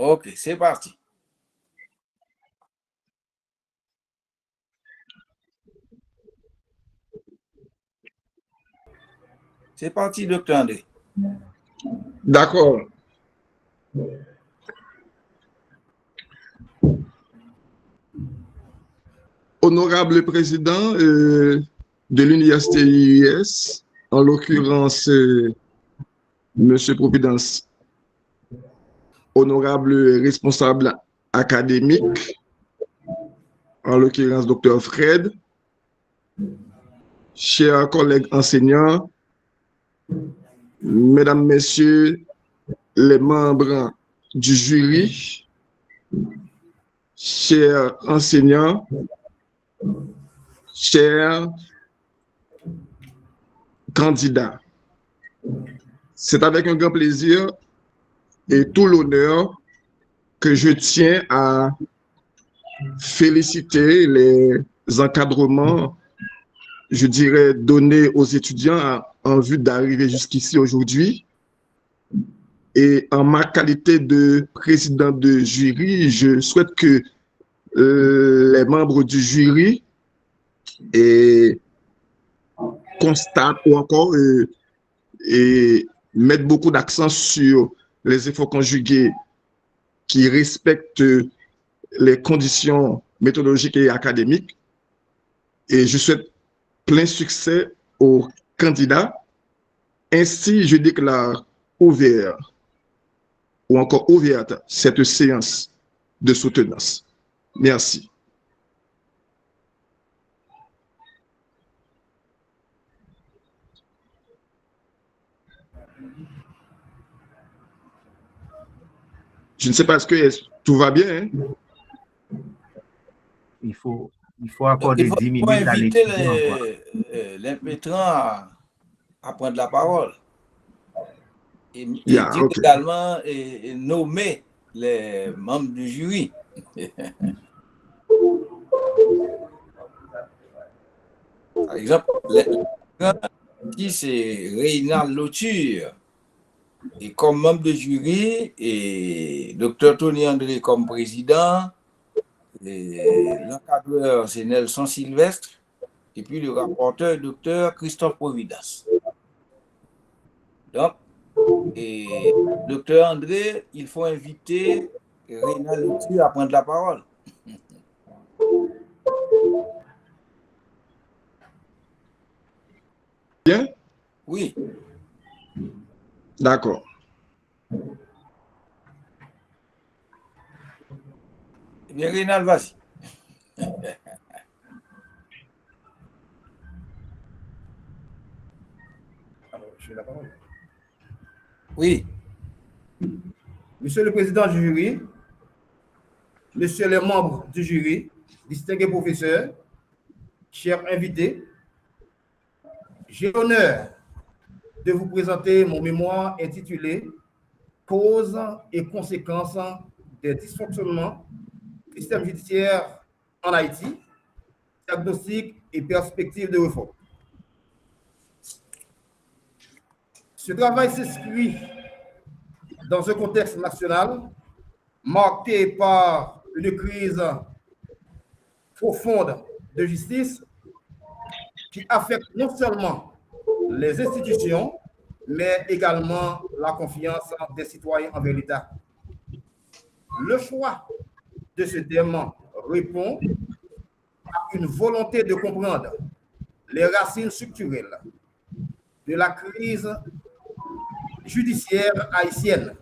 Ok, c'est parti. C'est parti, docteur André. D'accord. Honorable président de l'université IUS, en l'occurrence, Monsieur Providence, honorable responsable académique, en l'occurrence Dr. Fred, chers collègues enseignants, mesdames, messieurs les membres du jury, chers enseignants, chers candidats. C'est avec un grand plaisir et tout l'honneur que je tiens à féliciter les encadrements, je dirais, donnés aux étudiants en vue d'arriver jusqu'ici aujourd'hui. Et en ma qualité de président de jury, je souhaite que les membres du jury constatent ou encore mettent beaucoup d'accent sur les efforts conjugués qui respectent les conditions méthodologiques et académiques. Et je souhaite plein succès aux candidats. Ainsi, je déclare ouverte cette séance de soutenance. Merci. Je ne sais pas, est-ce que tout va bien? Hein? Il faut accorder 10 minutes à l'étudiant. Les pétrants à prendre la parole. Et également nommer les membres du jury. Par exemple, ici c'est Reynald Lauture. Et comme membre de jury, et Dr. Tony André comme président, l'encadreur c'est Nelson Sylvestre, et puis le rapporteur Dr. Christophe Providas. Donc, et Dr. André, il faut inviter Reynald Lauture à prendre la parole. Bien? Oui. D'accord. Eh bien, Reynald, vas-y. Alors, je la parole. Oui. Monsieur le président du jury, messieurs les membres du jury, distingués professeurs, chers invités, j'ai l'honneur de vous présenter mon mémoire intitulé « Causes et conséquences des dysfonctionnements du système judiciaire en Haïti, diagnostic et perspectives de réforme ». Ce travail s'inscrit dans un contexte national marqué par une crise profonde de justice qui affecte non seulement les institutions, mais également la confiance des citoyens envers l'État. Le choix de ce thème répond à une volonté de comprendre les racines structurelles de la crise judiciaire haïtienne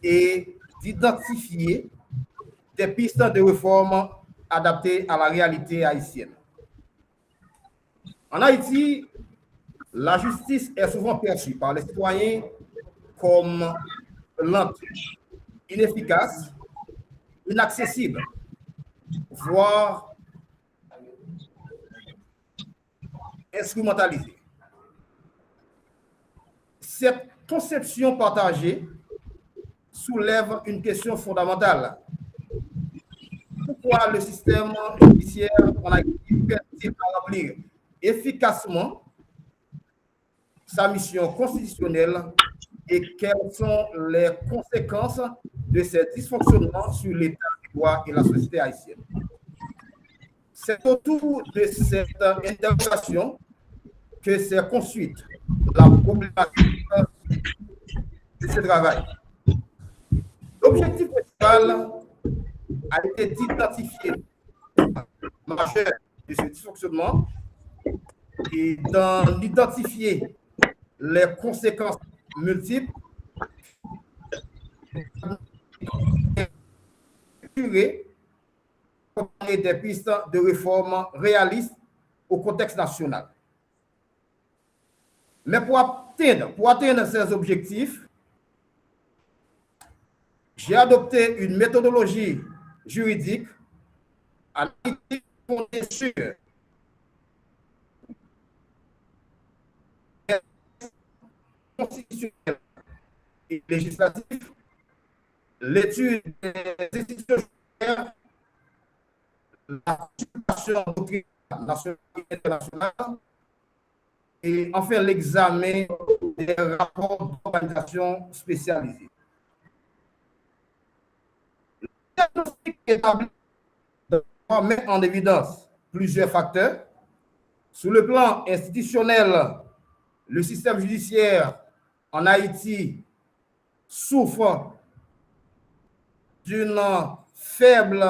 et d'identifier des pistes de réforme adaptées à la réalité haïtienne. En Haïti, la justice est souvent perçue par les citoyens comme lente, inefficace, inaccessible, voire instrumentalisée. Cette conception partagée soulève une question fondamentale. Pourquoi le système judiciaire en Haïti peut-il remplir efficacement sa mission constitutionnelle et quelles sont les conséquences de ces dysfonctionnements sur l'état du droit et la société haïtienne. C'est autour de cette interrogation que s'est construite la problématique de ce travail. L'objectif principal a été d'identifier majeur de ce dysfonctionnement et d'en identifier les conséquences multiples et des pistes de réforme réalistes au contexte national. Mais pour atteindre ces objectifs, j'ai adopté une méthodologie juridique fondée sur constitutionnel et législatif, l'étude des institutions judiciaires, la situation nationale et internationale, et enfin l'examen des rapports d'organisation spécialisés. Le diagnostic établi met en évidence plusieurs facteurs. Sur le plan institutionnel, le système judiciaire en Haïti souffre d'une faible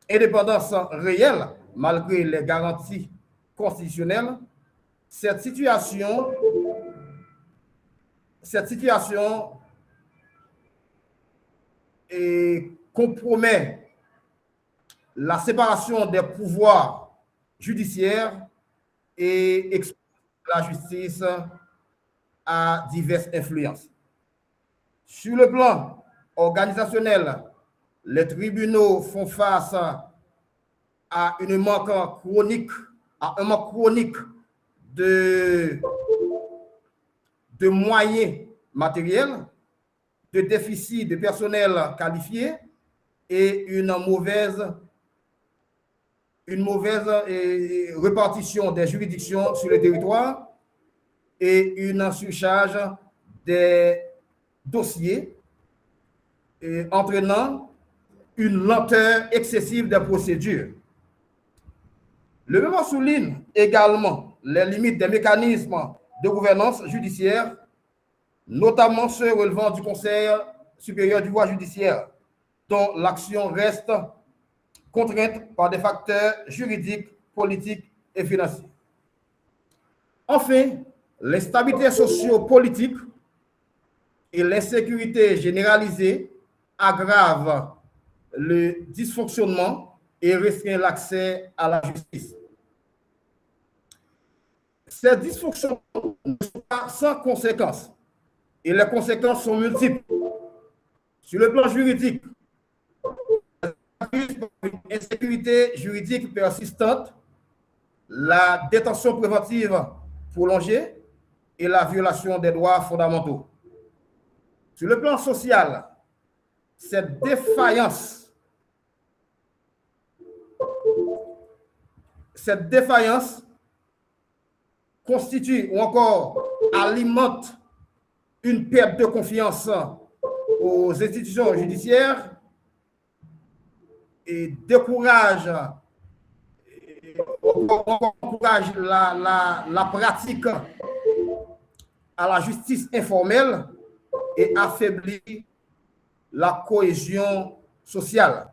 indépendance réelle malgré les garanties constitutionnelles. Cette situation compromet la séparation des pouvoirs judiciaires et expose la justice à diverses influences. Sur le plan organisationnel, les tribunaux font face à un manque chronique de moyens matériels, de déficit de personnel qualifié et une mauvaise répartition des juridictions sur le territoire et une surcharge des dossiers entraînant une lenteur excessive des procédures. Le mémoire souligne également les limites des mécanismes de gouvernance judiciaire, notamment ceux relevant du Conseil supérieur du pouvoir judiciaire, dont l'action reste contrainte par des facteurs juridiques, politiques et financiers. Enfin, l'instabilité socio-politique et l'insécurité généralisée aggravent le dysfonctionnement et restreignent l'accès à la justice. Ces dysfonctionnements ne sont pas sans conséquences et les conséquences sont multiples. Sur le plan juridique, une insécurité juridique persistante, la détention préventive prolongée et la violation des droits fondamentaux. Sur le plan social, cette défaillance constitue ou encore alimente une perte de confiance aux institutions judiciaires et décourage la pratique à la justice informelle et affaiblit la cohésion sociale.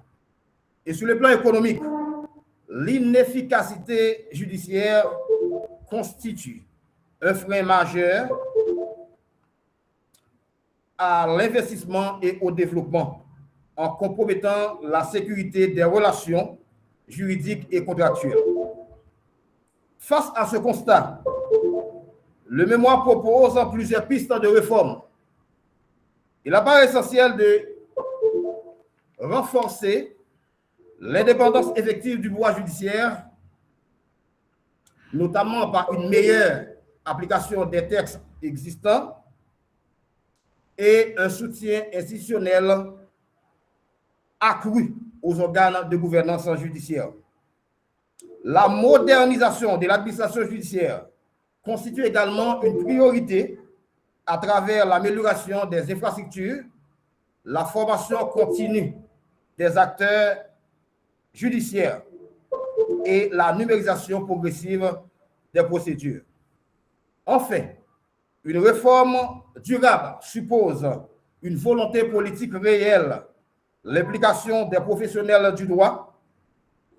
Et sur le plan économique, l'inefficacité judiciaire constitue un frein majeur à l'investissement et au développement, en compromettant la sécurité des relations juridiques et contractuelles. Face à ce constat, le mémoire propose plusieurs pistes de réforme. Il apparaît essentiel de renforcer l'indépendance effective du pouvoir judiciaire, notamment par une meilleure application des textes existants et un soutien institutionnel accru aux organes de gouvernance judiciaire. La modernisation de l'administration judiciaire constitue également une priorité à travers l'amélioration des infrastructures la formation continue des acteurs judiciaires et la numérisation progressive des procédures. Enfin, une réforme durable suppose une volonté politique réelle, l'implication des professionnels du droit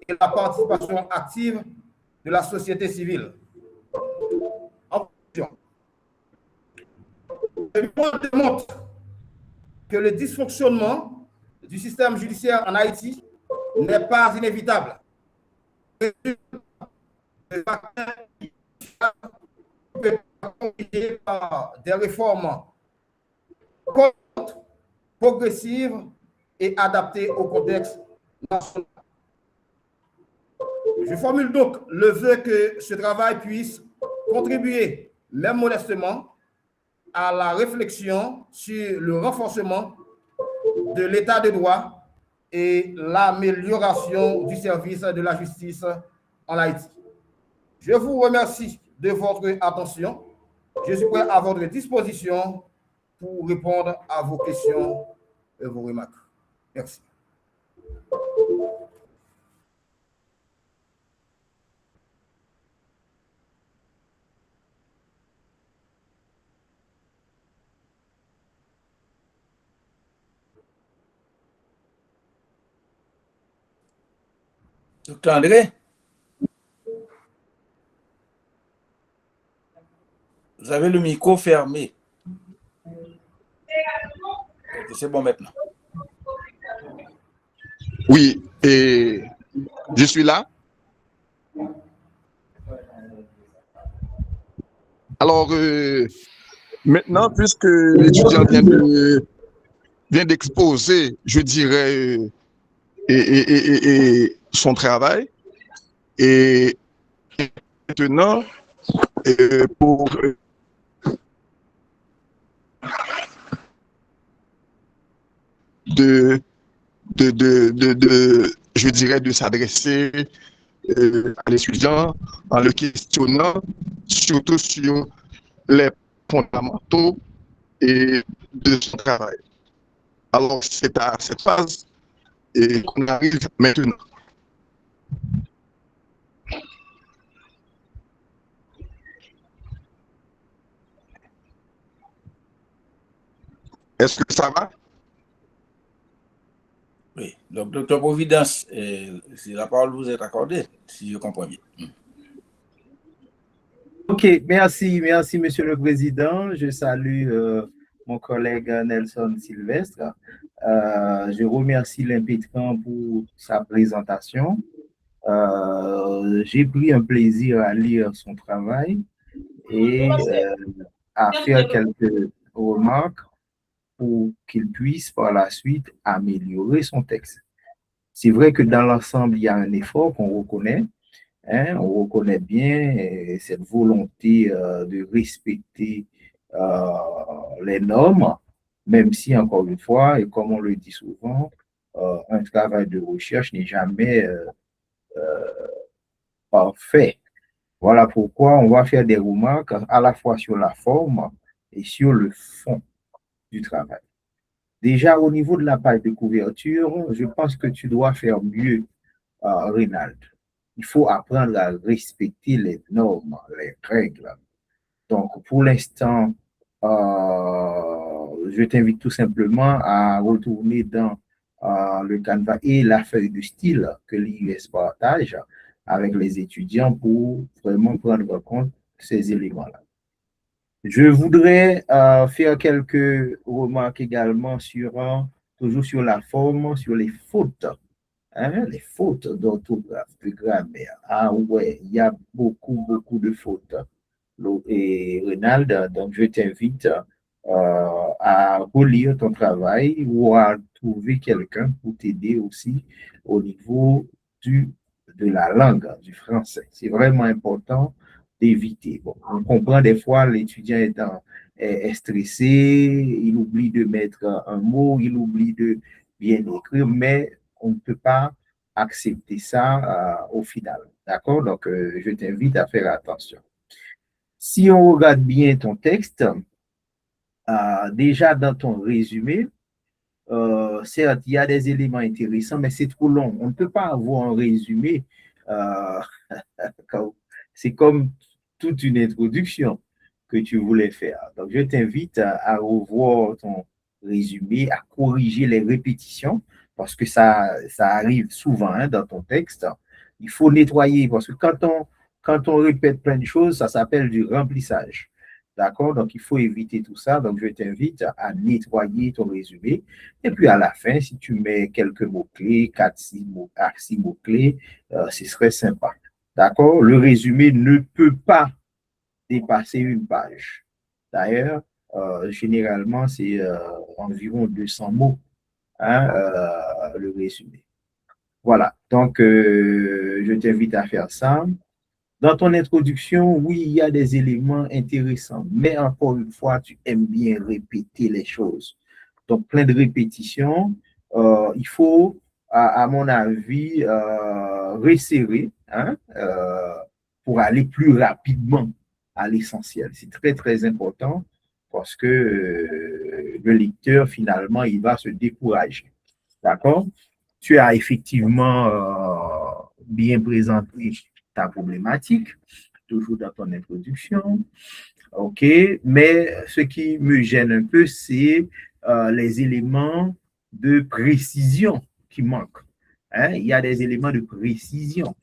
et la participation active de la société civile. En conclusion, le monde démontre que le dysfonctionnement du système judiciaire en Haïti n'est pas inévitable. Par des réformes progressives et adaptées au contexte national. Je formule donc le vœu que ce travail puisse contribuer, même modestement, à la réflexion sur le renforcement de l'état de droit et l'amélioration du service de la justice en Haïti. Je vous remercie de votre attention. Je suis prêt à votre disposition pour répondre à vos questions et vos remarques. Merci. Docteur André, vous avez le micro fermé. C'est bon maintenant. Oui, et je suis là. Alors, maintenant, puisque l'étudiant vient d'exposer, je dirais, et son travail, et maintenant, pour je dirais, de s'adresser à l'étudiant en le questionnant surtout sur les fondamentaux et de son travail. Alors, c'est à cette phase qu'on arrive maintenant. Est-ce que ça va? Oui, donc docteur Providence, si la parole vous est accordée, si je comprends bien. Ok, merci, Monsieur le Président. Je salue mon collègue Nelson Sylvestre. Je remercie l'impétrant pour sa présentation. J'ai pris un plaisir à lire son travail et à faire quelques remarques pour qu'il puisse par la suite améliorer son texte. C'est vrai que dans l'ensemble, il y a un effort qu'on reconnaît. On reconnaît bien cette volonté de respecter les normes, même si, encore une fois, et comme on le dit souvent, un travail de recherche n'est jamais parfait. Voilà pourquoi on va faire des remarques à la fois sur la forme et sur le fond du travail. Déjà, au niveau de la page de couverture, je pense que tu dois faire mieux, Reynald. Il faut apprendre à respecter les normes, les règles. Donc, pour l'instant, je t'invite tout simplement à retourner dans le Canva et la feuille de style que l'IUS partage avec les étudiants pour vraiment prendre en compte ces éléments-là. Je voudrais faire quelques remarques également toujours sur la forme, sur les fautes. Les fautes d'orthographe, de grammaire. Ah ouais, il y a beaucoup de fautes. Et Reynald, donc je t'invite à relire ton travail ou à trouver quelqu'un pour t'aider aussi au niveau de la langue, du français. C'est vraiment important d'éviter. Bon, on comprend des fois l'étudiant est stressé, il oublie de mettre un mot, il oublie de bien écrire, mais on ne peut pas accepter ça au final. D'accord? Donc, je t'invite à faire attention. Si on regarde bien ton texte, déjà dans ton résumé, certes, il y a des éléments intéressants, mais c'est trop long. On ne peut pas avoir un résumé. euh, c'est comme toute une introduction que tu voulais faire. Donc, je t'invite à revoir ton résumé, à corriger les répétitions, parce que ça arrive souvent hein, dans ton texte. Il faut nettoyer, parce que quand on répète plein de choses, ça s'appelle du remplissage. D'accord? Donc, il faut éviter tout ça. Donc, je t'invite à nettoyer ton résumé. Et puis, à la fin, si tu mets quelques mots-clés, 6 mots-clés, ce serait sympa. D'accord? Le résumé ne peut pas dépasser une page. D'ailleurs, généralement, c'est environ 200 mots, hein, le résumé. Voilà. Donc, je t'invite à faire ça. Dans ton introduction, oui, il y a des éléments intéressants, mais encore une fois, tu aimes bien répéter les choses. Donc, plein de répétitions. Il faut, à mon avis, resserrer hein, pour aller plus rapidement à l'essentiel. C'est très, très important parce que le lecteur, finalement, il va se décourager. D'accord? Tu as effectivement bien présenté ta problématique, toujours dans ton introduction. OK, mais ce qui me gêne un peu, c'est les éléments de précision qui manquent. Hein? Il y a des éléments de précision.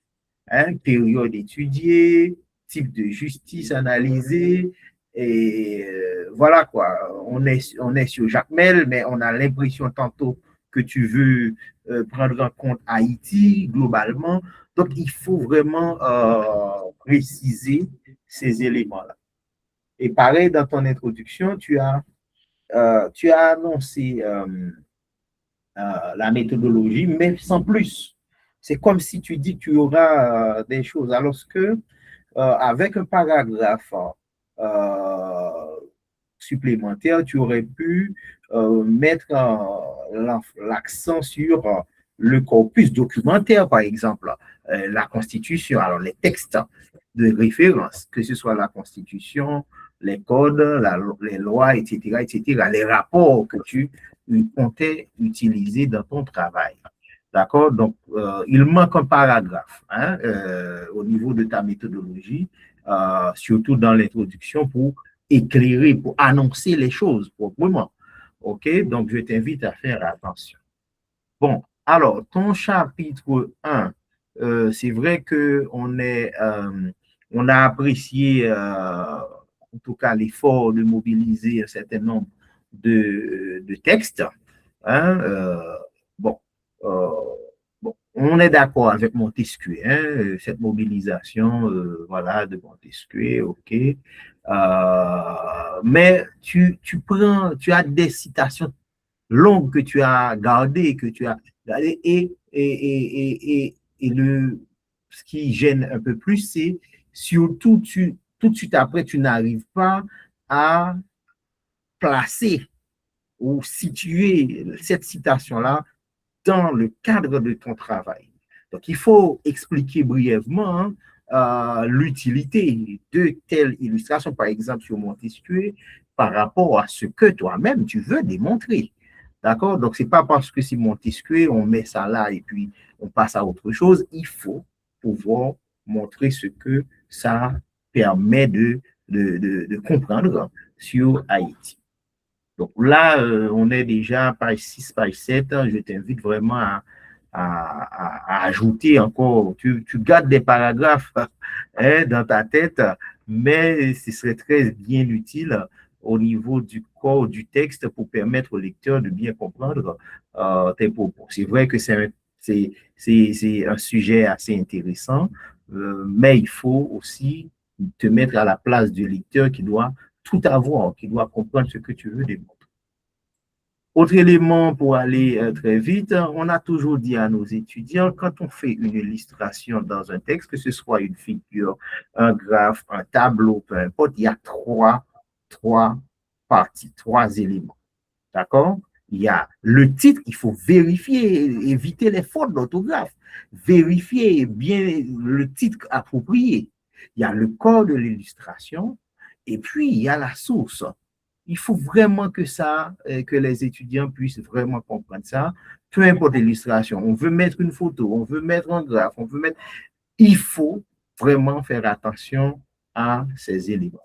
Hein? Période étudiée, type de justice analysée, et voilà quoi. On est sur Jacmel, mais on a l'impression tantôt que tu veux prendre en compte Haïti globalement. Donc, il faut vraiment préciser ces éléments-là. Et pareil, dans ton introduction, tu as annoncé la méthodologie, mais sans plus. C'est comme si tu dis que tu auras des choses, alors que avec un paragraphe supplémentaire, tu aurais pu mettre l'accent sur le corpus documentaire, par exemple, la Constitution, alors les textes de référence, que ce soit la Constitution, les codes, les lois, etc., les rapports que tu comptais utiliser dans ton travail. D'accord? Donc, il manque un paragraphe hein, au niveau de ta méthodologie, surtout dans l'introduction pour éclairer, pour annoncer les choses proprement. OK? Donc, je t'invite à faire attention. Bon, alors, ton chapitre 1, c'est vrai qu'on on a apprécié, en tout cas, l'effort de mobiliser un certain nombre de textes. Hein, bon, euh, bon, on est d'accord avec Montesquieu, hein, cette mobilisation voilà, de Montesquieu, OK. Mais tu as des citations longues que tu as gardées, ce qui gêne un peu plus, c'est surtout tout de suite après, tu n'arrives pas à placer ou situer cette citation-là dans le cadre de ton travail. Donc, il faut expliquer brièvement l'utilité de telle illustration, par exemple sur Montesquieu, par rapport à ce que toi-même tu veux démontrer. D'accord? Donc, ce n'est pas parce que c'est Montesquieu, on met ça là et puis on passe à autre chose. Il faut pouvoir montrer ce que ça permet de comprendre sur Haïti. Donc là, on est déjà page 6, page 7. Je t'invite vraiment à ajouter encore. Tu gardes des paragraphes hein, dans ta tête, mais ce serait très bien utile au niveau du corps du texte pour permettre au lecteur de bien comprendre tes propos. C'est vrai que c'est un sujet assez intéressant, mais il faut aussi te mettre à la place du lecteur qui doit tout avoir, qui doit comprendre ce que tu veux démontrer. Autre élément pour aller très vite, on a toujours dit à nos étudiants, quand on fait une illustration dans un texte, que ce soit une figure, un graphe, un tableau, peu importe, il y a trois parties, 3 éléments. D'accord? Il y a le titre, il faut vérifier, éviter les fautes d'orthographe, vérifier bien le titre approprié. Il y a le corps de l'illustration et puis il y a la source. Il faut vraiment que les étudiants puissent vraiment comprendre ça. Peu importe l'illustration, on veut mettre une photo, on veut mettre un graphe, il faut vraiment faire attention à ces éléments.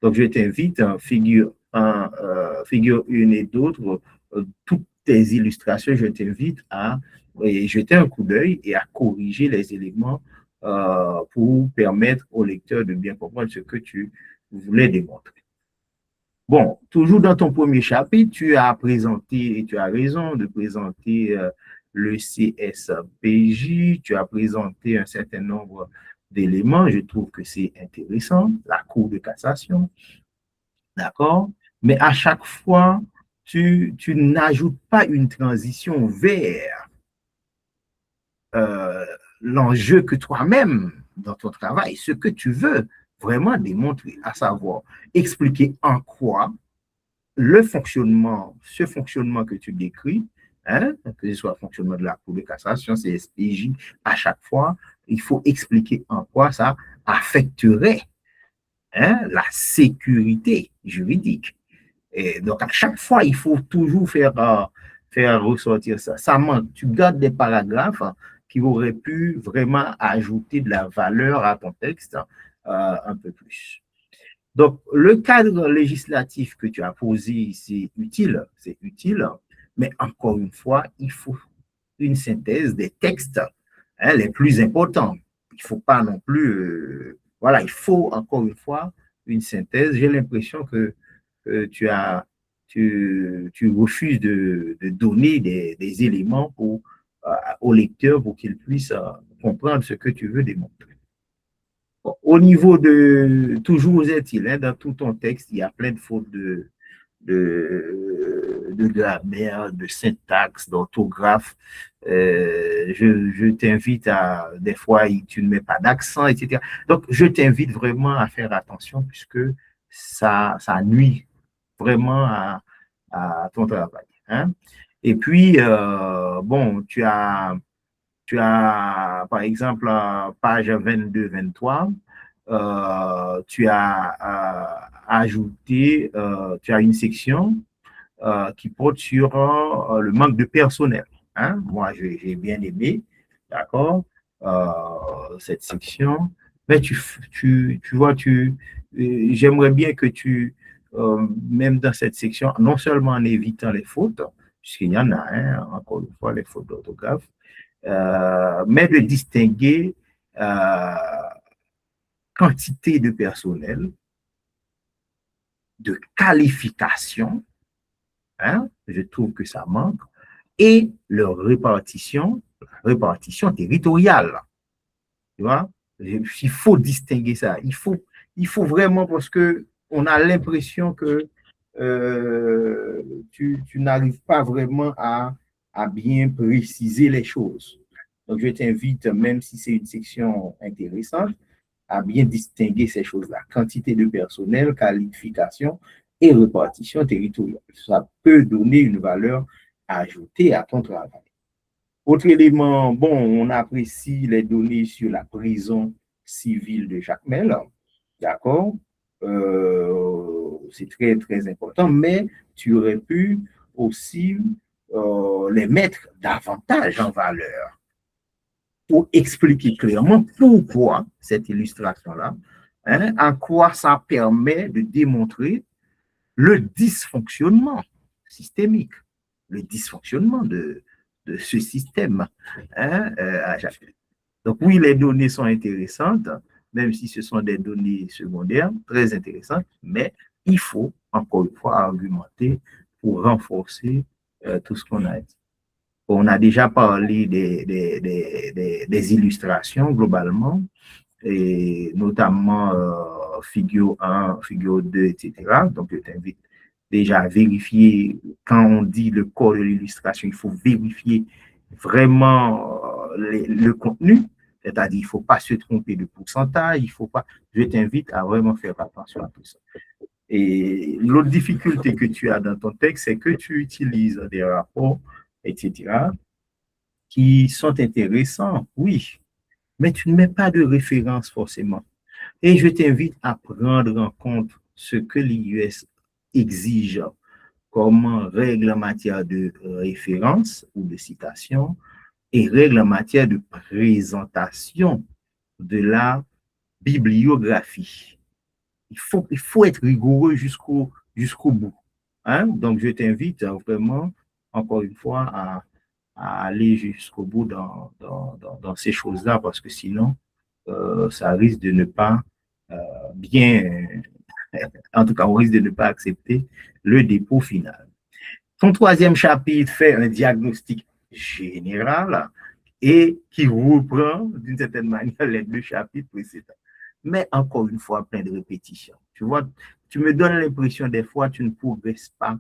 Donc, je t'invite, figure 1 et d'autres, toutes tes illustrations, je t'invite à jeter un coup d'œil et à corriger les éléments pour permettre au lecteur de bien comprendre ce que tu voulais démontrer. Bon, toujours dans ton premier chapitre, tu as présenté, et tu as raison de présenter le CSPJ, tu as présenté un certain nombre d'éléments, je trouve que c'est intéressant, la Cour de cassation, d'accord? Mais à chaque fois, tu n'ajoutes pas une transition vers l'enjeu que toi-même, dans ton travail, ce que tu veux vraiment démontrer, à savoir expliquer en quoi ce fonctionnement que tu décris, hein, que ce soit le fonctionnement de la Cour de cassation, CSPJ, à chaque fois, il faut expliquer en quoi ça affecterait la sécurité juridique. Et donc, à chaque fois, il faut toujours faire ressortir ça. Ça manque. Tu gardes des paragraphes qui auraient pu vraiment ajouter de la valeur à ton texte un peu plus. Donc, le cadre législatif que tu as posé, c'est utile, mais encore une fois, il faut une synthèse des textes les plus importants. Il ne faut pas non plus, voilà, il faut encore une fois une synthèse. J'ai l'impression que tu refuses de donner des éléments au lecteur pour qu'il puisse comprendre ce que tu veux démontrer. Au niveau de, toujours est-il, hein, dans tout ton texte, il y a plein de fautes de grammaire, de syntaxe, d'orthographe. Je t'invite à, des fois, tu ne mets pas d'accent, etc. Donc, je t'invite vraiment à faire attention puisque ça nuit vraiment à ton travail. Hein. Et puis, bon, tu as, par exemple, page 22-23, tu as ajouté, tu as une section qui porte sur le manque de personnel. Hein? Moi, j'ai bien aimé, d'accord, cette section. Mais tu vois, j'aimerais bien que même dans cette section, non seulement en évitant les fautes, puisqu'il y en a, hein, encore une fois, les fautes d'orthographe, mais de distinguer quantité de personnel, de qualification, hein, je trouve que ça manque, et leur répartition territoriale. Tu vois, il faut distinguer ça. Il faut vraiment, parce que on a l'impression que tu n'arrives pas vraiment à bien préciser les choses. Donc, je t'invite, même si c'est une section intéressante, à bien distinguer ces choses-là. Quantité de personnel, qualification et répartition territoriale. Ça peut donner une valeur ajoutée à ton travail. Autre élément, bon, on apprécie les données sur la prison civile de Jacmel. D'accord? C'est très, très important, mais tu aurais pu aussi les mettre davantage en valeur pour expliquer clairement pourquoi cette illustration-là, hein, en quoi ça permet de démontrer le dysfonctionnement systémique, le dysfonctionnement de ce système. Hein, donc oui, les données sont intéressantes, même si ce sont des données secondaires, très intéressantes, mais il faut, encore une fois, argumenter pour renforcer tout ce qu'on a dit. On a déjà parlé des illustrations globalement, et notamment figure 1, figure 2, etc. Donc, je t'invite déjà à vérifier, quand on dit le corps de l'illustration, il faut vérifier vraiment le contenu, c'est-à-dire il ne faut pas se tromper de pourcentage, il faut pas, je t'invite à vraiment faire attention à tout ça. Et l'autre difficulté que tu as dans ton texte, c'est que tu utilises des rapports, etc., qui sont intéressants, oui, mais tu ne mets pas de référence forcément. Et je t'invite à prendre en compte ce que l'IUS exige comme règle en matière de référence ou de citation et règle en matière de présentation de la bibliographie. Il faut être rigoureux jusqu'au bout. Hein? Donc, je t'invite vraiment, encore une fois, à aller jusqu'au bout dans ces choses-là, parce que sinon, ça risque de ne pas bien, en tout cas, on risque de ne pas accepter le dépôt final. Ton troisième chapitre fait un diagnostic général et qui reprend d'une certaine manière les deux chapitres précédents. Mais encore une fois, plein de répétitions. Tu vois, tu me donnes l'impression des fois tu ne progresses pas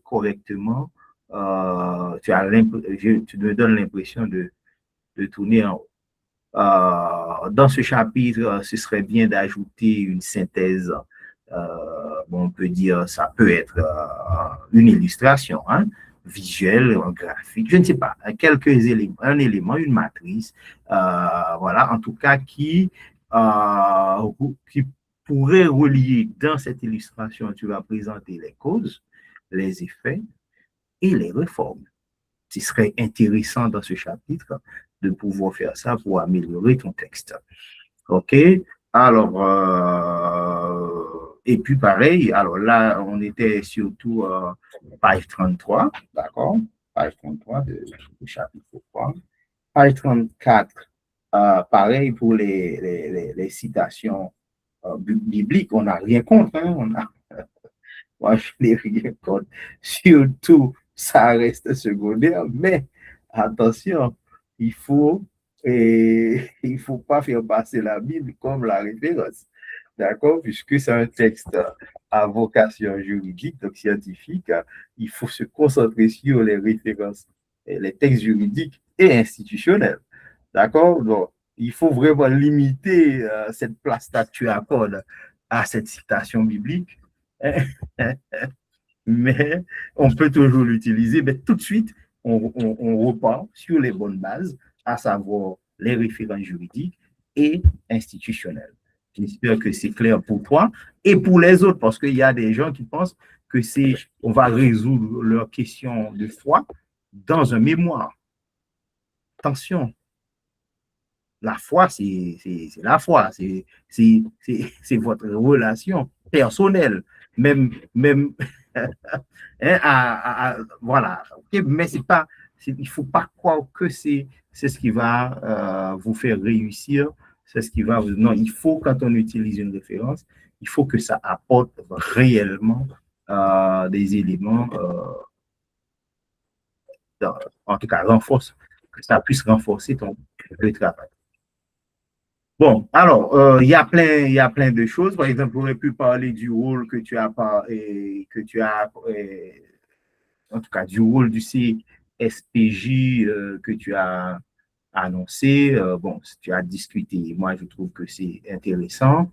correctement. Tu me donnes l'impression de tourner en haut. Dans ce chapitre, ce serait bien d'ajouter une synthèse. Bon, on peut dire, ça peut être une illustration, hein, visuelle, graphique, je ne sais pas, quelques éléments, un élément, une matrice, voilà, en tout cas, qui pourrait relier dans cette illustration, tu vas présenter les causes, les effets et les réformes. Ce serait intéressant dans ce chapitre de pouvoir faire ça pour améliorer ton texte. OK? Alors, et puis pareil, alors là, on était surtout page 33, d'accord? Page 33 du chapitre 3. Page 34, pareil pour les citations bibliques, on n'a rien contre, hein? Moi, je n'ai rien contre. Surtout, ça reste secondaire, mais attention, il faut pas faire passer la Bible comme la référence. D'accord? Puisque c'est un texte à vocation juridique, donc scientifique, il faut se concentrer sur les références, les textes juridiques et institutionnels. D'accord? Donc, il faut vraiment limiter cette place que tu accordes à cette citation biblique. Mais on peut toujours l'utiliser, mais tout de suite, on repart sur les bonnes bases, à savoir les références juridiques et institutionnelles. J'espère que c'est clair pour toi et pour les autres, parce qu'il y a des gens qui pensent que on va résoudre leurs questions de foi dans un mémoire. Attention, la foi, c'est la foi, c'est votre relation personnelle, même voilà. Okay, mais il ne faut pas croire que c'est ce qui va vous faire réussir, c'est ce qui va vous... Non, il faut, quand on utilise une référence, il faut que ça apporte réellement des éléments, en tout cas, que ça puisse renforcer le travail. Bon, alors, il y a plein de choses. Par exemple, on aurait pu parler du rôle que tu as, en tout cas, du rôle du CSPJ que tu as annoncé. Bon, tu as discuté. Moi, je trouve que c'est intéressant.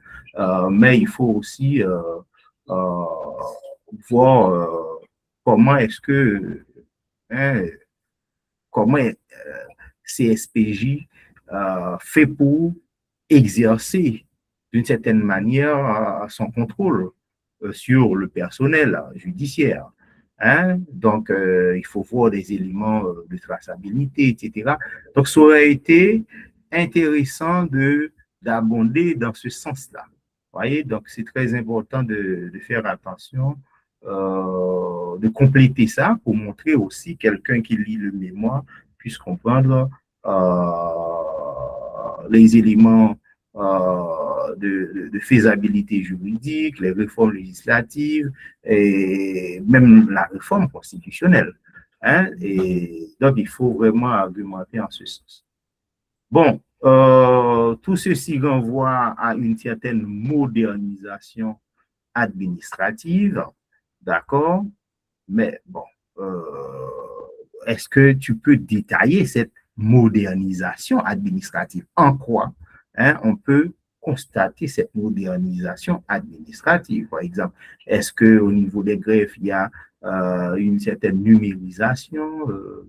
Mais il faut aussi voir comment est-ce que CSPJ fait pour exercer d'une certaine manière son contrôle sur le personnel judiciaire. Hein? Donc, il faut voir des éléments de traçabilité, etc. Donc, ça aurait été intéressant d'abonder dans ce sens-là. Vous voyez, donc c'est très important de faire attention, de compléter ça pour montrer aussi quelqu'un qui lit le mémoire puisse comprendre les éléments de faisabilité juridique, les réformes législatives et même la réforme constitutionnelle. Hein? Et donc, il faut vraiment argumenter en ce sens. Bon, tout ceci renvoie à une certaine modernisation administrative, d'accord? Mais bon, est-ce que tu peux détailler cette modernisation administrative? En quoi on peut constater cette modernisation administrative? Par exemple, est-ce qu'au niveau des greffes, il y a une certaine numérisation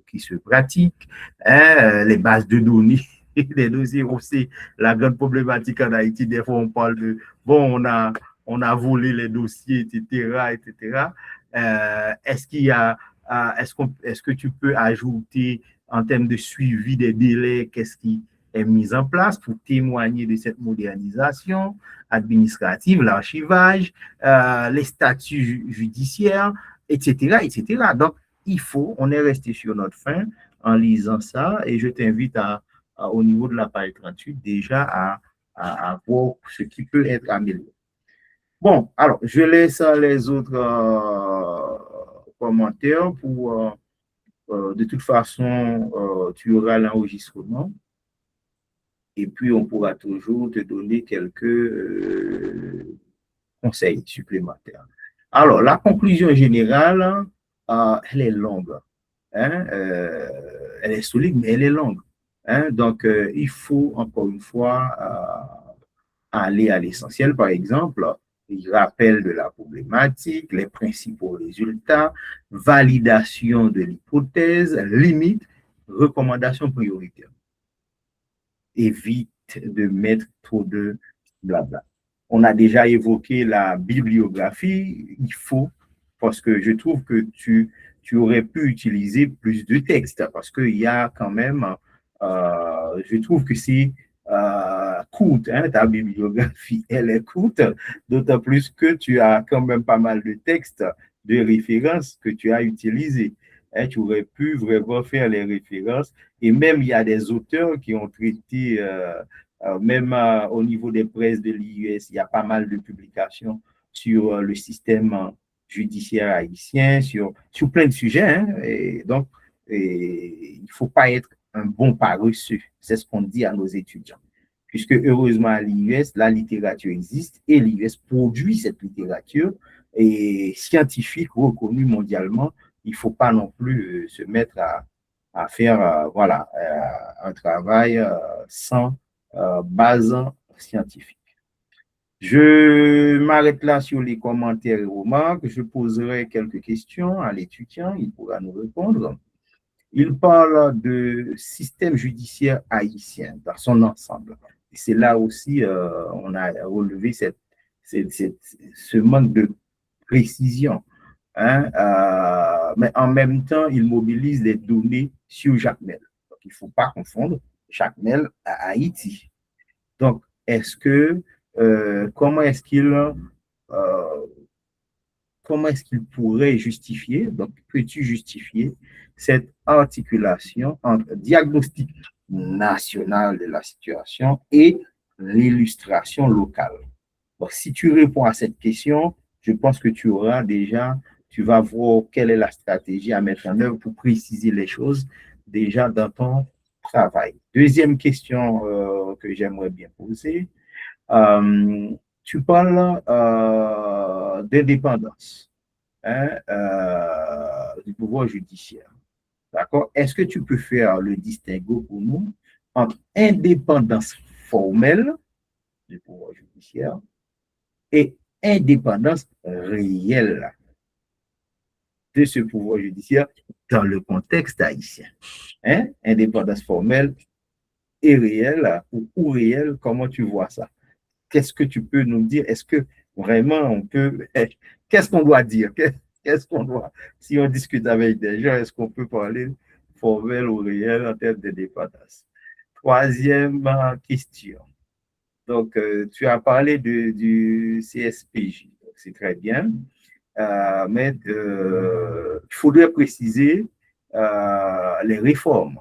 qui se pratique? Les bases de données, les dossiers aussi, la grande problématique en Haïti, des fois on parle de, bon, on a volé les dossiers, etc., etc. Est-ce qu'il y a, est-ce que tu peux ajouter en termes de suivi des délais, qu'est-ce qui est mis en place pour témoigner de cette modernisation administrative, l'archivage, les statuts judiciaires, etc., etc. Donc, on est resté sur notre faim en lisant ça et je t'invite au niveau de la page 38 déjà à voir ce qui peut être amélioré. Bon, alors, je laisse les autres commentaires pour, de toute façon, tu auras l'enregistrement et puis on pourra toujours te donner quelques conseils supplémentaires. Alors, la conclusion générale, elle est longue. Hein, elle est solide, mais elle est longue. Hein, donc, il faut encore une fois aller à l'essentiel. Par exemple, il rappelle de la problématique, les principaux résultats, validation de l'hypothèse, limite, recommandations prioritaires. Évite de mettre trop de blabla. On a déjà évoqué la bibliographie, il faut, parce que je trouve que tu aurais pu utiliser plus de textes, parce qu'il y a quand même, je trouve que c'est courte, hein, ta bibliographie, elle est courte, d'autant plus que tu as quand même pas mal de textes de références que tu as utilisés. Hein, tu aurais pu vraiment faire les références, et même il y a des auteurs qui ont traité même au niveau des presses de l'IUS, il y a pas mal de publications sur le système judiciaire haïtien, sur plein de sujets. Hein, et donc, il ne faut pas être un bon paresseux. C'est ce qu'on dit à nos étudiants. Puisque heureusement à l'IUS, la littérature existe et l'IUS produit cette littérature et scientifique reconnue mondialement. Il ne faut pas non plus se mettre à faire voilà, un travail sans base scientifique. Je m'arrête là sur les commentaires et remarques. Je poserai quelques questions à l'étudiant. Il pourra nous répondre. Il parle de système judiciaire haïtien dans son ensemble. Et c'est là aussi on a relevé ce manque de précision. Hein, mais en même temps, il mobilise les données sur Jacmel. Donc, il ne faut pas confondre Jacmel à Haïti. Donc, comment est-ce qu'il pourrait justifier, donc peux-tu justifier cette articulation entre diagnostic national de la situation et l'illustration locale? Bon, si tu réponds à cette question, je pense que tu vas voir quelle est la stratégie à mettre en œuvre pour préciser les choses déjà dans ton travail. Deuxième question que j'aimerais bien poser, tu parles d'indépendance du pouvoir judiciaire. D'accord? Est-ce que tu peux faire le distinguo pour nous entre indépendance formelle du pouvoir judiciaire et indépendance réelle de ce pouvoir judiciaire dans le contexte haïtien? Hein? Indépendance formelle et réelle ou réelle, comment tu vois ça? Qu'est-ce que tu peux nous dire? Est-ce que vraiment on peut... Qu'est-ce qu'on doit dire? Qu'est-ce qu'on doit... Si on discute avec des gens, est-ce qu'on peut parler formel ou réel en termes de dépendance? Troisième question. Donc, tu as parlé du CSPJ. C'est très bien. Mais il faudrait préciser les réformes.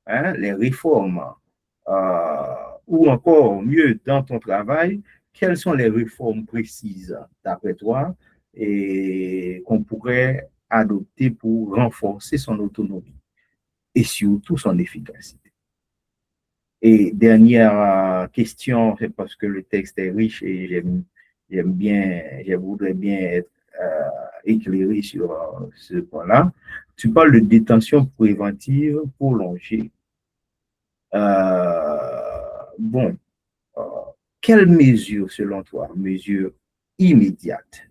Hein, les réformes. Ou encore mieux, dans ton travail, quelles sont les réformes précises, d'après toi, et qu'on pourrait adopter pour renforcer son autonomie et surtout son efficacité? Et dernière question, c'est parce que le texte est riche et je voudrais bien être éclairé sur ce point-là. Tu parles de détention préventive prolongée. Bon, quelles mesures, selon toi, mesures immédiates,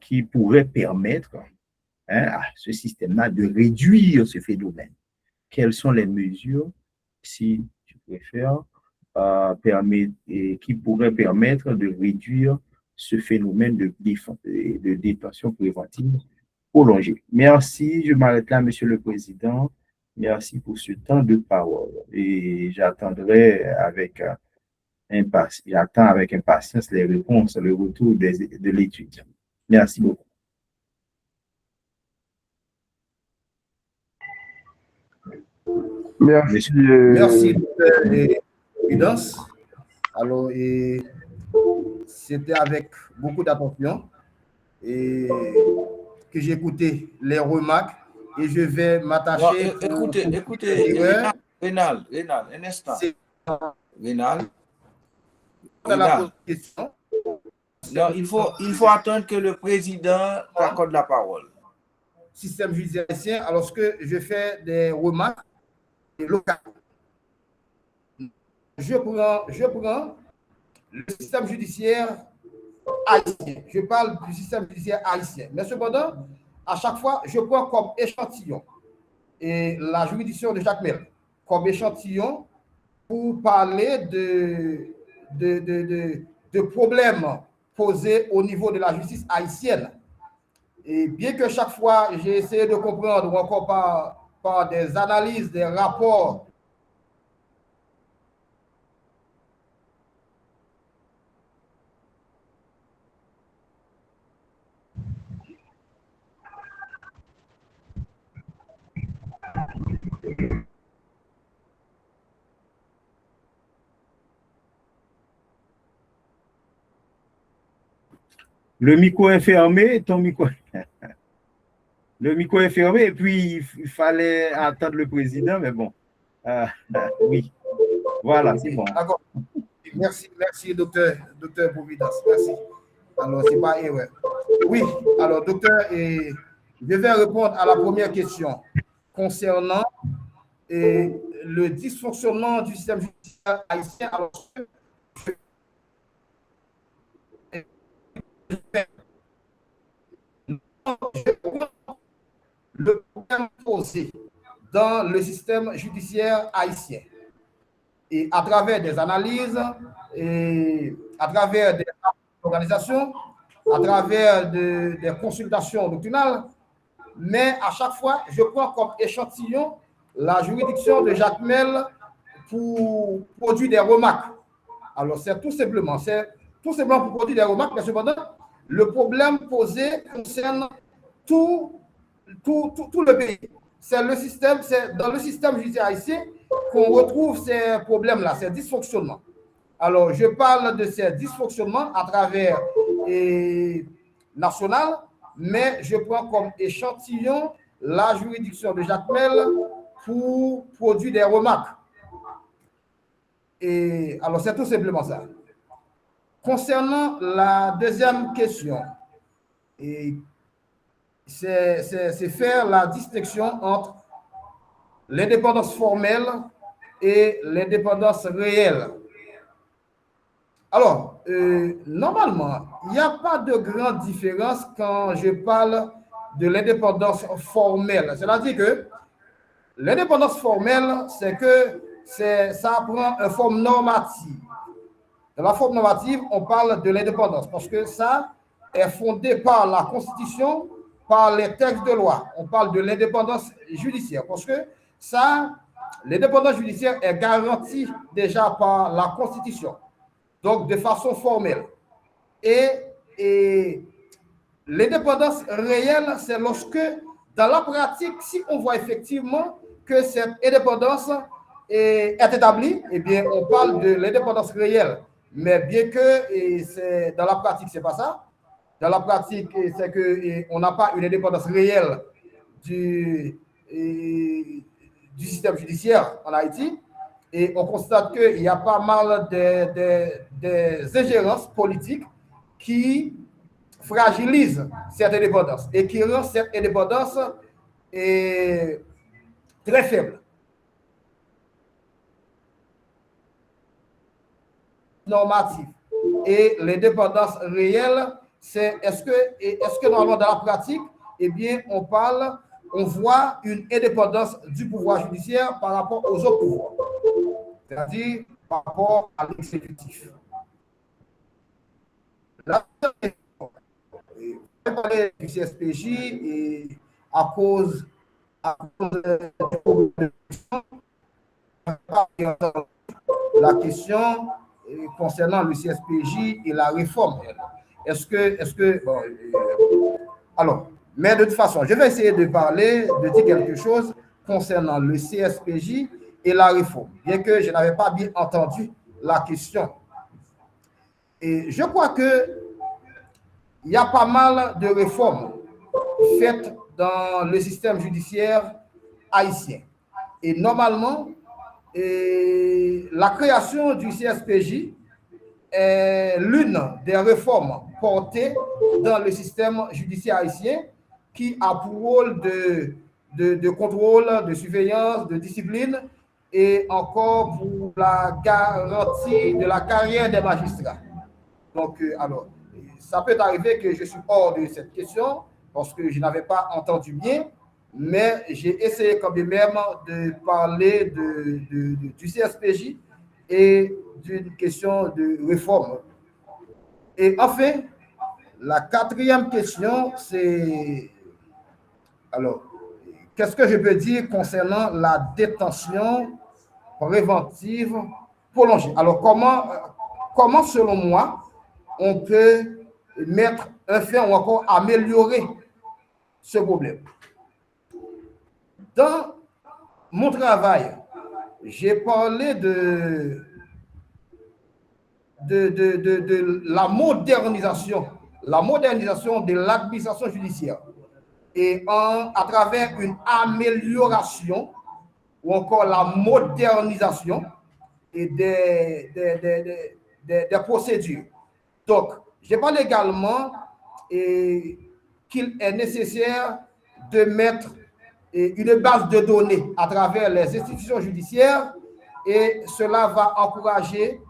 qui pourraient permettre à ce système-là de réduire ce phénomène? Quelles sont les mesures, si tu préfères, qui pourrait permettre de réduire ce phénomène de détention préventive prolongée. Merci, je m'arrête là, Monsieur le Président. Merci pour ce temps de parole et j'attendrai avec impatience les réponses, le retour de l'étudiant. Merci beaucoup. Merci. Merci, Dr. Prudence. Alors, c'était avec beaucoup d'attention et que j'ai écouté les remarques et je vais m'attacher. Écoutez, Rénal, un instant. Rénal. La question. Non, il faut attendre que le président accorde la parole. Système judiciaire, alors que je fais des remarques locales. Je prends le système judiciaire haïtien. Je parle du système judiciaire haïtien. Mais cependant, à chaque fois, je prends comme échantillon et la juridiction de Jacmel comme échantillon pour parler de problèmes posés au niveau de la justice haïtienne. Et bien que chaque fois, j'ai essayé de comprendre, ou encore par des analyses, des rapports, Le micro est fermé, ton micro. Le micro est fermé, et puis il fallait attendre le président, mais bon. Oui. Voilà, c'est bon. D'accord. Merci, docteur Providence. Merci. Alors, c'est pas erreur. Oui, alors, docteur, je vais répondre à la première question concernant le dysfonctionnement du système judiciaire haïtien. Alors, le problème posé dans le système judiciaire haïtien et à travers des analyses et à travers des organisations, à travers des consultations doctrinales, mais à chaque fois, je prends comme échantillon la juridiction de Jacmel pour produire des remarques. Alors, c'est tout simplement pour produire des remarques, mais cependant, le problème posé concerne tout le pays. C'est dans le système judiciaire haïtien qu'on retrouve ces problèmes-là, ces dysfonctionnements. Alors, je parle de ces dysfonctionnements à travers national, mais je prends comme échantillon la juridiction de Jacmel pour produire des remarques. Et alors, c'est tout simplement ça. Concernant la deuxième question, c'est faire la distinction entre l'indépendance formelle et l'indépendance réelle. Alors, normalement, il n'y a pas de grande différence quand je parle de l'indépendance formelle. C'est-à-dire que l'indépendance formelle, c'est que ça prend une forme normative. Dans la forme normative, on parle de l'indépendance parce que ça est fondé par la Constitution, par les textes de loi. On parle de l'indépendance judiciaire parce que ça, l'indépendance judiciaire est garantie déjà par la Constitution, donc de façon formelle. Et l'indépendance réelle, c'est lorsque, dans la pratique, si on voit effectivement que cette indépendance est établie, eh bien, on parle de l'indépendance réelle. Mais bien que dans la pratique, ce n'est pas ça. Dans la pratique, c'est qu'on n'a pas une indépendance réelle du système judiciaire en Haïti. Et on constate qu'il y a pas mal des ingérences politiques qui fragilisent cette indépendance et qui rendent cette indépendance très faible. Normative. Et l'indépendance réelle, c'est est-ce que normalement dans la pratique, eh bien, on voit une indépendance du pouvoir judiciaire par rapport aux autres pouvoirs. C'est-à-dire, par rapport à l'exécutif. La parler du CSPJ et à cause de la question concernant le CSPJ et la réforme. Bon, alors, mais de toute façon, je vais essayer de dire quelque chose concernant le CSPJ et la réforme, bien que je n'avais pas bien entendu la question. Et je crois que il y a pas mal de réformes faites dans le système judiciaire haïtien. Et normalement, la création du CSPJ est l'une des réformes portées dans le système judiciaire haïtien qui a pour rôle de contrôle, de surveillance, de discipline et encore pour la garantie de la carrière des magistrats. Donc, alors, ça peut arriver que je suis hors de cette question parce que je n'avais pas entendu bien, mais j'ai essayé quand même de parler du CSPJ et d'une question de réforme. Et enfin, la quatrième question, c'est... Alors, qu'est-ce que je peux dire concernant la détention préventive prolongée? Alors, comment selon moi, on peut mettre un fin ou encore améliorer ce problème? Dans mon travail, j'ai parlé de la modernisation de l'administration judiciaire et à travers une amélioration ou encore la modernisation et des procédures. Donc, je parle également qu'il est nécessaire de mettre une base de données à travers les institutions judiciaires et cela va encourager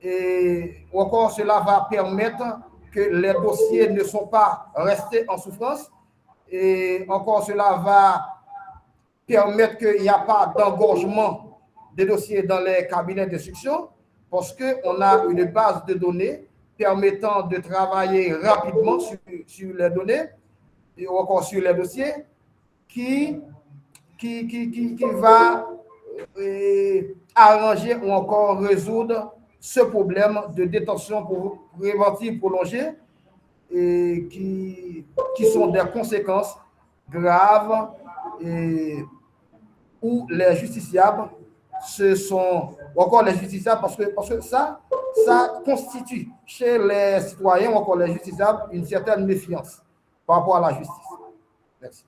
ou encore cela va permettre que les dossiers ne sont pas restés en souffrance et encore cela va permettre qu'il n'y a pas d'engorgement des dossiers dans les cabinets d'instruction parce qu'on a une base de données permettant de travailler rapidement sur les données et encore sur les dossiers qui va arranger ou encore résoudre ce problème de détention préventive prolongée et qui sont des conséquences graves où les justiciables ou encore les justiciables parce que ça constitue chez les citoyens ou encore les justiciables une certaine méfiance par rapport à la justice. Merci.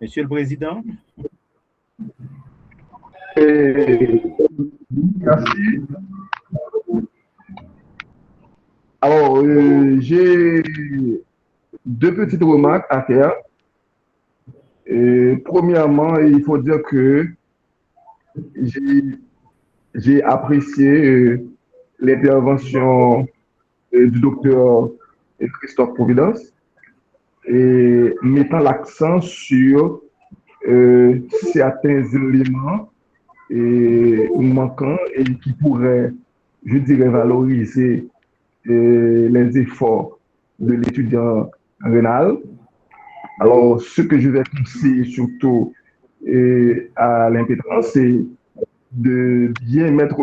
Monsieur le Président. Merci. Alors, j'ai deux petites remarques à faire. Premièrement, il faut dire que j'ai apprécié l'intervention du docteur Christophe Providence et mettant l'accent sur certains éléments manquants et qui pourraient, je dirais, valoriser les efforts de l'étudiant rénal. Alors, ce que je vais conseiller surtout à l'impétrance, c'est de bien mettre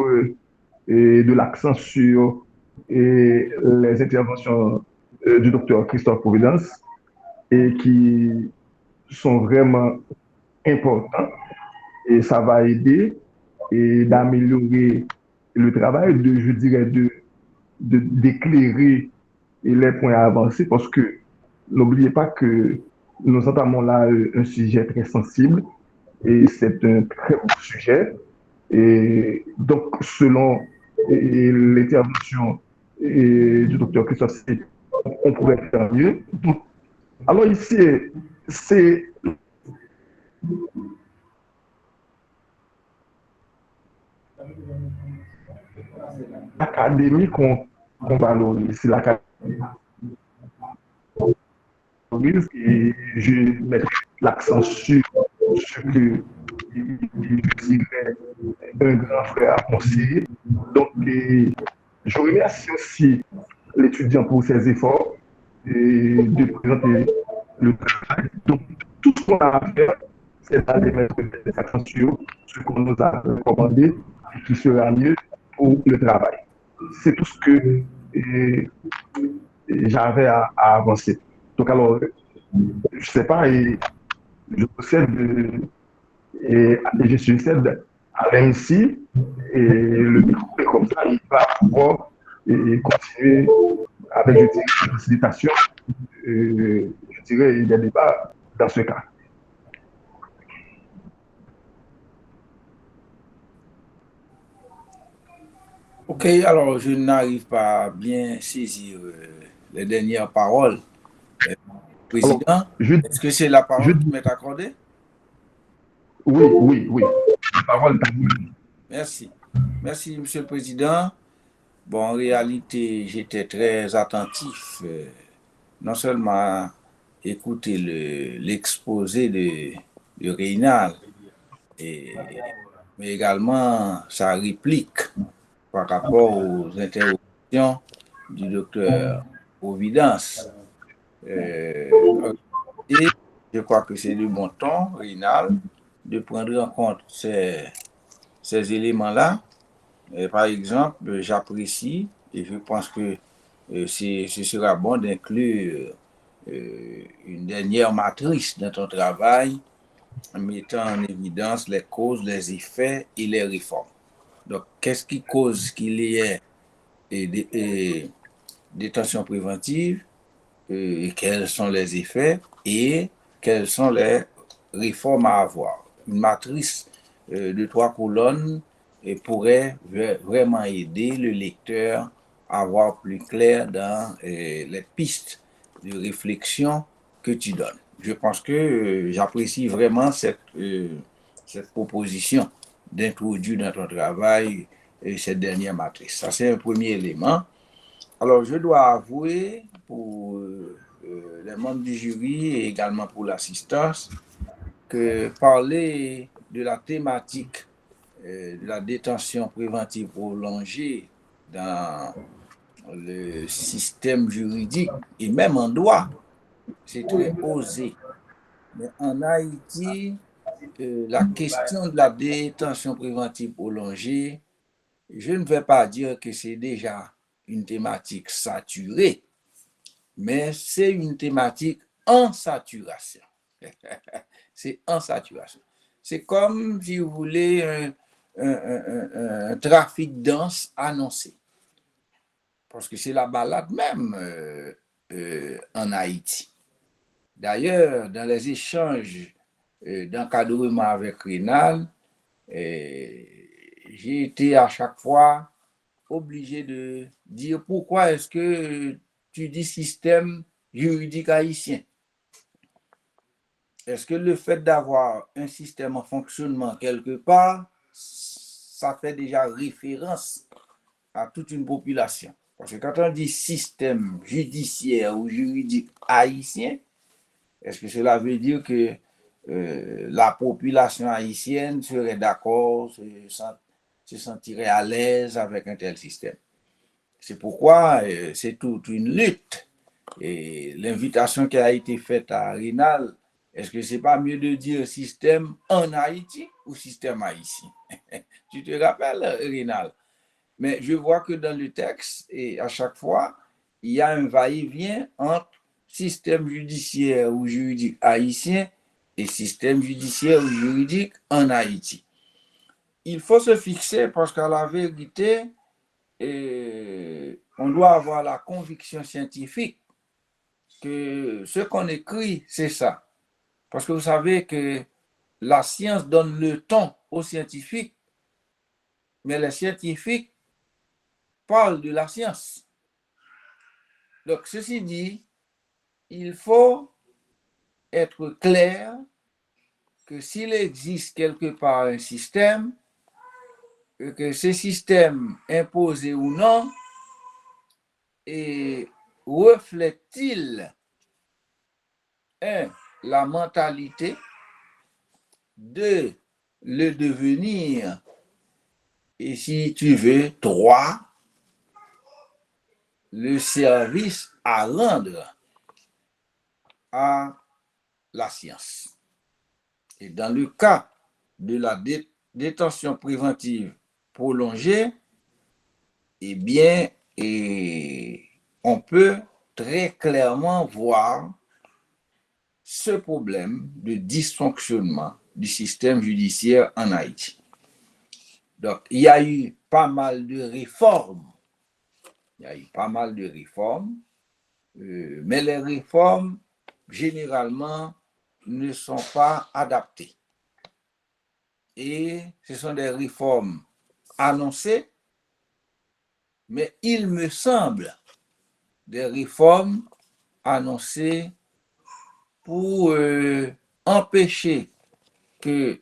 de l'accent sur les interventions du docteur Christophe Providence et qui sont vraiment importantes et ça va aider et d'améliorer le travail, je dirais, d'éclairer les points avancés parce que n'oubliez pas que nous entamons là un sujet très sensible et c'est un très beau sujet. Et donc, selon l'intervention du docteur Christophe, on pourrait faire mieux. Alors ici, c'est l'académie qu'on valorise. C'est l'académie. Maurice, et je mets l'accent sur ce que je dirais un grand frère conseiller. Donc, je remercie aussi l'étudiant pour ses efforts et de présenter le travail. Donc, tout ce qu'on a à faire, c'est d'aller mettre des accents sur ce qu'on nous a recommandé et qui sera mieux pour le travail. C'est tout ce que j'avais à avancer. Donc, alors, je ne sais pas, et je possède et je succède à l'MC et le micro est comme ça, il va pouvoir continuer avec, je dirais, la facilitation, je dirais, des débats dans ce cas. Ok, alors je n'arrive pas à bien saisir les dernières paroles. Alors, Président, je, est-ce que c'est la je, parole qui m'est accordée? oui. La parole est à vous. Merci. Merci, Monsieur le Président. Bon, en réalité, j'étais très attentif, non seulement à écouter l'exposé de Reynal, mais également sa réplique par rapport aux interrogations du docteur Providence. Et je crois que c'est le bon ton, Reynal, de prendre en compte ces éléments-là. Par exemple, j'apprécie et je pense que ce sera bon d'inclure une dernière matrice dans ton travail, mettant en évidence les causes, les effets et les réformes. Donc, qu'est-ce qui cause qu'il y ait des détentions préventives, et quels sont les effets et quelles sont les réformes à avoir. Une matrice de 3 colonnes pourrait vraiment aider le lecteur à voir plus clair dans les pistes de réflexion que tu donnes. Je pense que j'apprécie vraiment cette proposition d'introduire dans ton travail cette dernière matrice. Ça, c'est un premier élément. Alors, je dois avouer pour les membres du jury et également pour l'assistance que parler de la thématique de la détention préventive prolongée dans le système juridique et même en droit, c'est très osé. Mais en Haïti, la question de la détention préventive prolongée, je ne vais pas dire que c'est déjà une thématique saturée, mais c'est une thématique en saturation. C'est en saturation. C'est comme, si vous voulez, un trafic dense annoncé. Parce que c'est la balade même en Haïti. D'ailleurs, dans les échanges d'encadrement avec Rénal, j'ai été à chaque fois obligé de dire pourquoi est-ce que tu dis système juridique haïtien. Est-ce que le fait d'avoir un système en fonctionnement quelque part, ça fait déjà référence à toute une population? Parce que quand on dit système judiciaire ou juridique haïtien, est-ce que cela veut dire que la population haïtienne serait d'accord, se sentirait à l'aise avec un tel système? C'est pourquoi c'est toute une lutte. Et l'invitation qui a été faite à Rénal, est-ce que c'est pas mieux de dire système en Haïti ou système haïtien? Tu te rappelles, Rénal? Mais je vois que dans le texte, et à chaque fois, il y a un va-et-vient entre système judiciaire ou juridique haïtien et système judiciaire ou juridique en Haïti. Il faut se fixer parce qu'à la vérité, on doit avoir la conviction scientifique que ce qu'on écrit, c'est ça. Parce que vous savez que la science donne le ton aux scientifiques, mais les scientifiques parlent de la science. Donc, ceci dit, il faut être clair que s'il existe quelque part un système, que ce système imposé ou non, et reflète-t-il la mentalité, deux, le devenir, et si tu veux, trois, le service à rendre à la science. Et dans le cas de la détention préventive prolongée, eh bien, on peut très clairement voir ce problème de dysfonctionnement du système judiciaire en Haïti. Donc, il y a eu pas mal de réformes. Mais les réformes, généralement, ne sont pas adaptées. Et ce sont des réformes annoncées, mais il me semble des réformes annoncées pour empêcher que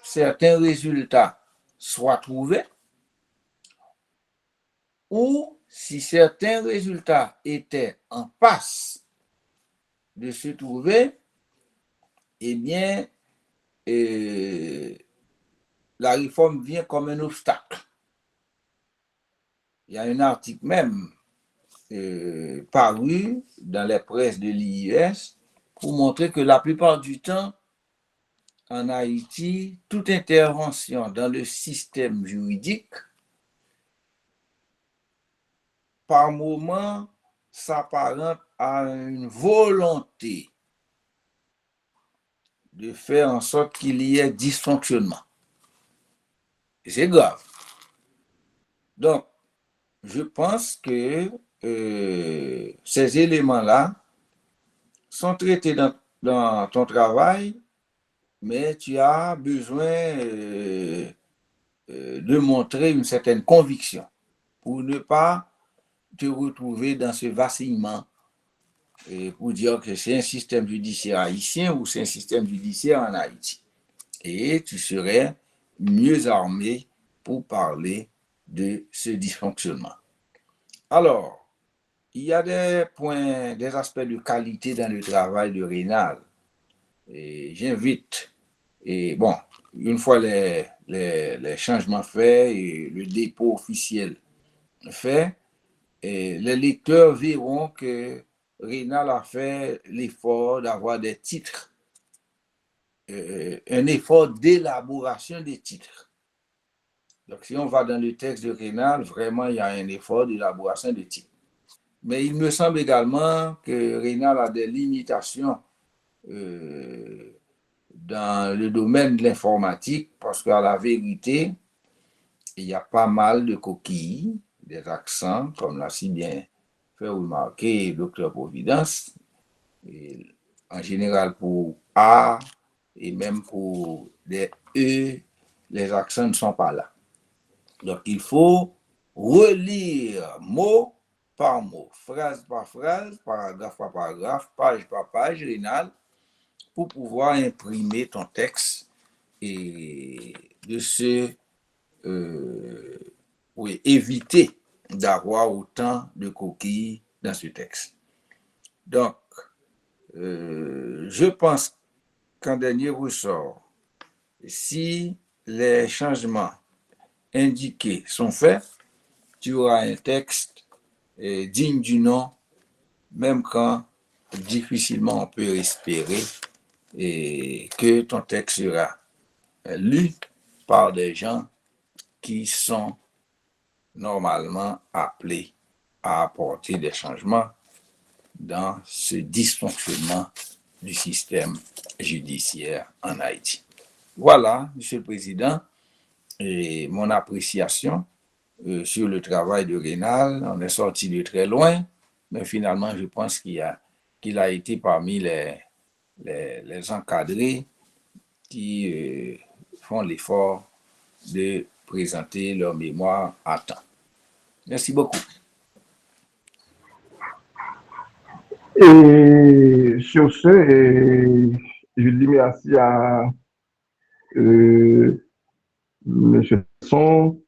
certains résultats soient trouvés, ou si certains résultats étaient en passe de se trouver, eh bien, la réforme vient comme un obstacle. Il y a un article même paru dans les presses de l'IIS pour montrer que la plupart du temps, en Haïti, toute intervention dans le système juridique, par moment, s'apparente à une volonté de faire en sorte qu'il y ait dysfonctionnement. Et c'est grave. Donc, je pense que ces éléments-là sont traités dans ton travail, mais tu as besoin de montrer une certaine conviction pour ne pas te retrouver dans ce vacillement pour dire que c'est un système judiciaire haïtien ou c'est un système judiciaire en Haïti. Et tu serais mieux armé pour parler de ce dysfonctionnement. Alors, il y a des points, des aspects de qualité dans le travail de Rénal. Et j'invite, et bon, une fois les changements faits et le dépôt officiel fait, et les lecteurs verront que Rénal a fait l'effort d'avoir des titres, un effort d'élaboration des titres. Donc, si on va dans le texte de Rénal, vraiment, il y a un effort d'élaboration des titres. Mais il me semble également que Rénal a des limitations dans le domaine de l'informatique, parce qu'à la vérité, il y a pas mal de coquilles, des accents, comme l'a si bien fait remarquer Dr. Providence, et en général pour A et même pour des E, les accents ne sont pas là. Donc, il faut relire mot par mot, phrase par phrase, paragraphe par paragraphe, page par page, Rénal, pour pouvoir imprimer ton texte et de se éviter d'avoir autant de coquilles dans ce texte. Donc, je pense qu'en dernier ressort, si les changements indiqués sont faits, tu auras un texte digne du nom, même quand difficilement on peut espérer que ton texte sera lu par des gens qui sont normalement appelés à apporter des changements dans ce dysfonctionnement du système judiciaire en Haïti. Voilà, Monsieur le Président, et mon appréciation sur le travail de Rénal. On est sorti de très loin, mais finalement, je pense qu'il a été parmi les encadrés qui font l'effort de présenter leur mémoire à temps. Merci beaucoup. Et sur ce, je dis merci à M. Son.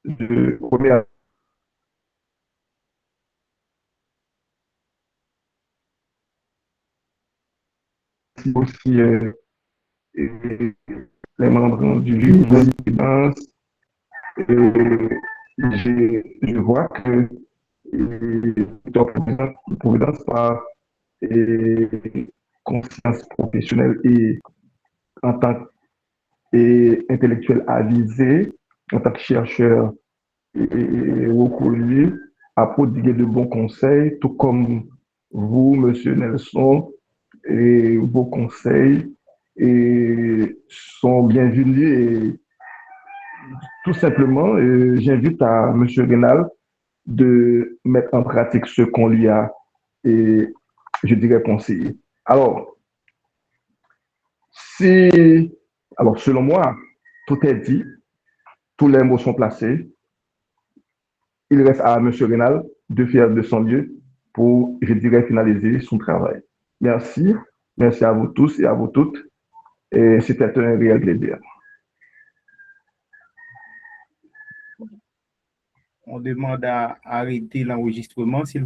Je remercie remercie aussi les membres du présidence. Je vois que Providence par conscience professionnelle et en tant qu'intellectuel avisé, en tant que chercheur reconnu, a prodigué de bons conseils, tout comme vous, Monsieur Nelson, et vos conseils sont bienvenus. Et tout simplement, j'invite à Monsieur Rénal de mettre en pratique ce qu'on lui a, et je dirais, conseillé. Alors, selon moi, tout est dit, tous les mots sont placés. Il reste à M. Rénal de faire de son mieux pour, je dirais, finaliser son travail. Merci. Merci à vous tous et à vous toutes. Et c'était un réel plaisir. On demande à arrêter l'enregistrement, s'il